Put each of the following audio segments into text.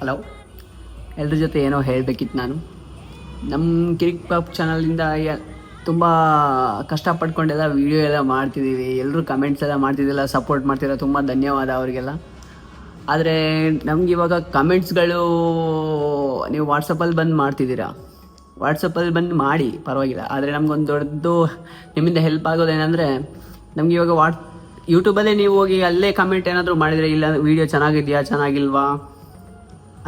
Hello, ಎಲ್ಲರ ಜೊತೆ ಏನೋ ಹೇಳಬೇಕಿತ್ತು. ನಾನು ನಮ್ಮ ಕಿರಿಕ್ ಪಾಪ್ ಚಾನಲಿಂದ ತುಂಬ ಕಷ್ಟಪಟ್ಕೊಂಡೆಲ್ಲ ವೀಡಿಯೋ ಎಲ್ಲ ಮಾಡ್ತಿದ್ದೀವಿ. ಎಲ್ಲರೂ ಕಮೆಂಟ್ಸ್ ಎಲ್ಲ ಮಾಡ್ತಿದ್ದಿಲ್ಲ, ಸಪೋರ್ಟ್ ಮಾಡ್ತಿಲ್ಲ, ತುಂಬ ಧನ್ಯವಾದ ಅವರಿಗೆಲ್ಲ. ಆದರೆ ನಮ್ಗೆ ಇವಾಗ ಕಮೆಂಟ್ಸ್ಗಳು ನೀವು ವಾಟ್ಸಪ್ಪಲ್ಲಿ ಬಂದು ಮಾಡ್ತಿದ್ದೀರಾ. ವಾಟ್ಸಪ್ಪಲ್ಲಿ ಬಂದು ಮಾಡಿ ಪರವಾಗಿಲ್ಲ. ಆದರೆ ನಮಗೊಂದು ದೊಡ್ಡದು ನಿಮ್ಮಿಂದ ಹೆಲ್ಪ್ ಆಗೋದೇನೆಂದರೆ, ನಮ್ಗೆ ಇವಾಗ ಯೂಟ್ಯೂಬಲ್ಲೇ ನೀವು ಹೋಗಿ ಅಲ್ಲೇ ಕಮೆಂಟ್ ಏನಾದರೂ ಮಾಡಿದರೆ, ಇಲ್ಲ ವೀಡಿಯೋ ಚೆನ್ನಾಗಿದೆಯಾ ಚೆನ್ನಾಗಿಲ್ವಾ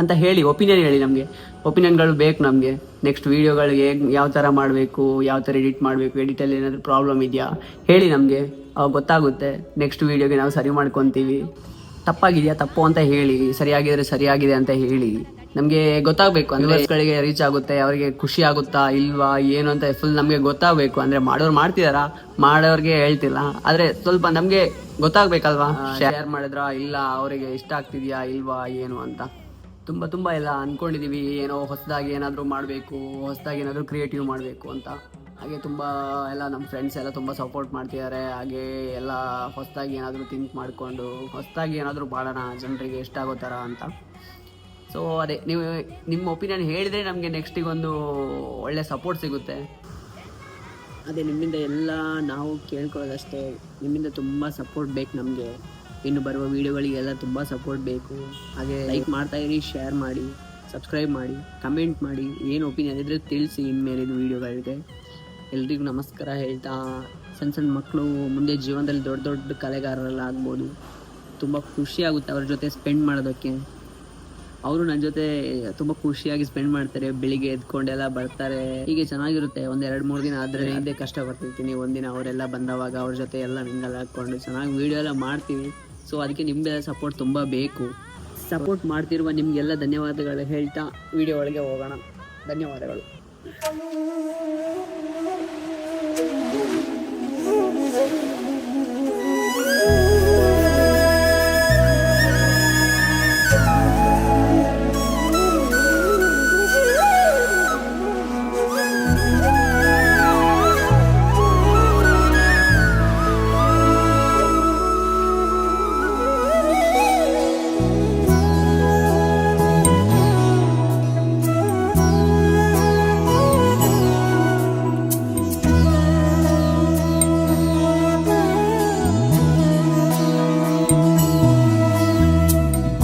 ಅಂತ ಹೇಳಿ, ಒಪಿನಿಯನ್ ಹೇಳಿ. ನಮಗೆ ಒಪಿನಿಯನ್ಗಳು ಬೇಕು. ನಮಗೆ ನೆಕ್ಸ್ಟ್ ವೀಡಿಯೋಗಳು ಯಾವ ಥರ ಮಾಡಬೇಕು, ಯಾವ ಥರ ಎಡಿಟ್ ಮಾಡಬೇಕು, ಎಡಿಟಲ್ಲಿ ಏನಾದರೂ ಪ್ರಾಬ್ಲಮ್ ಇದೆಯಾ ಹೇಳಿ ನಮಗೆ. ಅವಾಗ ಗೊತ್ತಾಗುತ್ತೆ. ನೆಕ್ಸ್ಟ್ ವೀಡಿಯೋಗೆ ನಾವು ಸರಿ ಮಾಡ್ಕೊತೀವಿ. ತಪ್ಪಾಗಿದೆಯಾ ತಪ್ಪು ಅಂತ ಹೇಳಿ, ಸರಿಯಾಗಿದ್ರೆ ಸರಿಯಾಗಿದೆ ಅಂತ ಹೇಳಿ. ನಮಗೆ ಗೊತ್ತಾಗಬೇಕು, ವ್ಯೂವರ್ಸ್ಗಳಿಗೆ ರೀಚ್ ಆಗುತ್ತೆ, ಅವರಿಗೆ ಖುಷಿ ಆಗುತ್ತಾ ಇಲ್ವಾ ಏನು ಅಂತ ಫುಲ್ ನಮಗೆ ಗೊತ್ತಾಗಬೇಕು. ಅಂದರೆ ಮಾಡೋರು ಮಾಡ್ತಿದಾರಾ, ಮಾಡೋರಿಗೆ ಹೇಳ್ತಿಲ್ಲ. ಆದರೆ ಸ್ವಲ್ಪ ನಮಗೆ ಗೊತ್ತಾಗಬೇಕಲ್ವಾ, ಶೇರ್ ಮಾಡಿದ್ರಾ ಇಲ್ಲ, ಅವರಿಗೆ ಇಷ್ಟ ಆಗ್ತಿದೆಯಾ ಇಲ್ವಾ ಏನು ಅಂತ. ತುಂಬ ಎಲ್ಲ ಅಂದ್ಕೊಂಡಿದ್ದೀವಿ. ಏನೋ ಹೊಸದಾಗಿ ಏನಾದರೂ ಮಾಡಬೇಕು, ಹೊಸದಾಗಿ ಏನಾದರೂ ಕ್ರಿಯೇಟಿವ್ ಮಾಡಬೇಕು ಅಂತ. ಹಾಗೆ ತುಂಬ ಎಲ್ಲ ನಮ್ಮ ಫ್ರೆಂಡ್ಸ್ ಎಲ್ಲ ತುಂಬ ಸಪೋರ್ಟ್ ಮಾಡ್ತಿದ್ದಾರೆ. ಹಾಗೆ ಎಲ್ಲ ಹೊಸದಾಗಿ ಏನಾದರೂ ಥಿಂಕ್ ಮಾಡಿಕೊಂಡು ಹೊಸದಾಗಿ ಏನಾದರೂ ಮಾಡೋಣ, ಜನರಿಗೆ ಇಷ್ಟ ಆಗೋ ಥರ ಅಂತ. ಸೊ ಅದೇ, ನೀವು ನಿಮ್ಮ ಒಪಿನಿಯನ್ ಹೇಳಿದರೆ ನಮಗೆ ನೆಕ್ಸ್ಟಿಗೊಂದು ಒಳ್ಳೆ ಸಪೋರ್ಟ್ ಸಿಗುತ್ತೆ. ಅದೇ ನಿಮ್ಮಿಂದ ಎಲ್ಲ ನಾವು ಕೇಳ್ಕೊಳ್ಳೋದಷ್ಟೇ. ನಿಮ್ಮಿಂದ ತುಂಬ ಸಪೋರ್ಟ್ ಬೇಕು ನಮಗೆ. ಇನ್ನು ಬರುವ ವೀಡಿಯೋಗಳಿಗೆಲ್ಲ ತುಂಬ ಸಪೋರ್ಟ್ ಬೇಕು. ಹಾಗೆ ಲೈಕ್ ಮಾಡ್ತಾಯಿರಿ, ಶೇರ್ ಮಾಡಿ, ಸಬ್ಸ್ಕ್ರೈಬ್ ಮಾಡಿ, ಕಮೆಂಟ್ ಮಾಡಿ, ಏನು ಒಪಿನಿಯನ್ ಇದ್ದರೆ ತಿಳಿಸಿ ಇನ್ಮೇಲಿದು ವೀಡಿಯೋಗಳಿಗೆ. ಎಲ್ರಿಗೂ ನಮಸ್ಕಾರ ಹೇಳ್ತಾ, ಸಣ್ಣ ಮಕ್ಕಳು ಮುಂದೆ ಜೀವನದಲ್ಲಿ ದೊಡ್ಡ ದೊಡ್ಡ ಕಲೆಗಾರರೆಲ್ಲ ಆಗ್ಬೋದು. ತುಂಬ ಖುಷಿಯಾಗುತ್ತೆ ಅವ್ರ ಜೊತೆ ಸ್ಪೆಂಡ್ ಮಾಡೋದಕ್ಕೆ. ಅವರು ನನ್ನ ಜೊತೆ ತುಂಬ ಖುಷಿಯಾಗಿ ಸ್ಪೆಂಡ್ ಮಾಡ್ತಾರೆ. ಬೆಳಿಗ್ಗೆ ಎದ್ಕೊಂಡೆಲ್ಲ ಬರ್ತಾರೆ. ಹೀಗೆ ಚೆನ್ನಾಗಿರುತ್ತೆ. ಒಂದು 2-3 ದಿನ ಆದರೆ ಅದೇ ಕಷ್ಟ ಬರ್ತಿರ್ತೀನಿ. ಒಂದಿನ ಅವರೆಲ್ಲ ಬಂದವಾಗ ಅವ್ರ ಜೊತೆ ಎಲ್ಲ ಮಿಂಗಲ್ ಹಾಕ್ಕೊಂಡು ಚೆನ್ನಾಗಿ ವೀಡಿಯೋ ಎಲ್ಲ ಮಾಡ್ತೀವಿ. ಸೊ ಅದಕ್ಕೆ ನಿಮ್ಮದೆಲ್ಲ ಸಪೋರ್ಟ್ ತುಂಬ ಬೇಕು. ಸಪೋರ್ಟ್ ಮಾಡ್ತಿರುವ ನಿಮಗೆಲ್ಲ ಧನ್ಯವಾದಗಳು ಹೇಳ್ತಾ ವಿಡಿಯೋ ಒಳಗೆ ಹೋಗೋಣ. ಧನ್ಯವಾದಗಳು.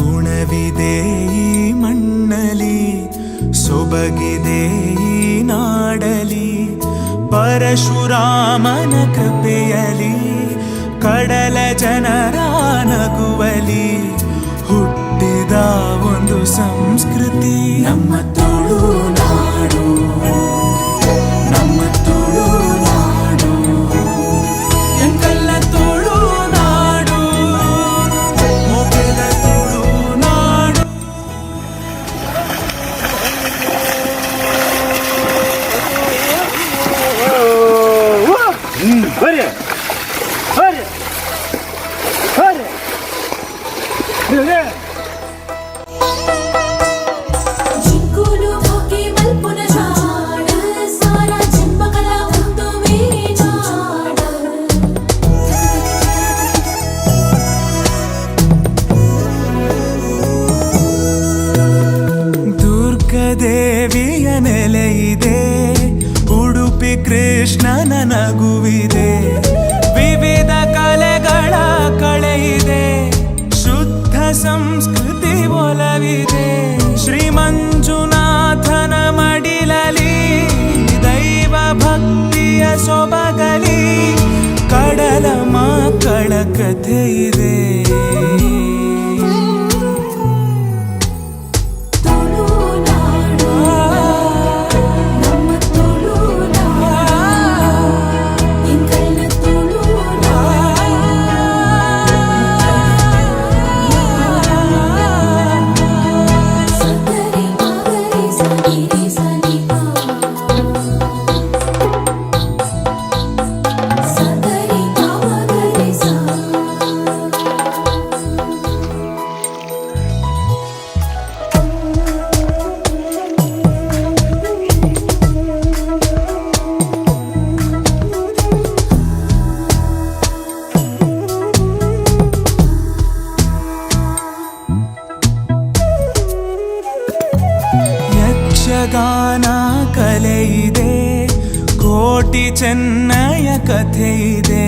ಗುಣವಿದೆ ಈ ಮಣ್ಣಲಿ, ಸೊಬಗಿದೆ ಈ ನಾಡಲಿ, ಪರಶುರಾಮನ ಕೃಪೆಯಲಿ, ಕಡಲ ಜನರ ನಗುವಲಿ ಹುಟ್ಟಿದ ಒಂದು ಸಂಸ್ಕೃತಿ ನಮ್ಮ ತುಳುನಾಡು, ನಮ್ಮ ತುಳುನಾಡು, ಎಂಕಲ್ಲ ತುಳುನಾಡು, ಮೊಗೆದ ತುಳುನಾಡು. ಬರ್ರಿ ಬರ್ರಿ ಬರ್ರಿ ಜಿಂಕುಲು ಹೋಗಿ ಮಲ್ಪುನ ಜಾಡ ಸಾರ ಜನ್ಮಕಲ ಒಂದು ಮೇರೆ ಜಾಡ ದುರ್ಗದೇವಿಯ ನೆಲೆಯಿದೆ, ಉಡುಪಿ ಕೃಷ್ಣನ ನಗುವಿದೆ, ವಿವಿಧ ಕಲೆಗಳ ಕಳೆಯಿದೆ, ಶುದ್ಧ ಸಂಸ್ಕೃತಿ ಒಲವಿದೆ. ಶ್ರೀ ಮಂಜುನಾಥನ ಮಡಿಲಲಿ ದೈವ ಭಕ್ತಿಯ ಸೊಬಗಲಿ, ಕಡಲ ಮಕ್ಕಳ ಕಥೆ ಇದೆ. ಯಕ್ಷಗಾನ ಕಲೆ ಇದೆ, ಕೋಟಿ ಚೆನ್ನಯ ಕಥೆ ಇದೆ.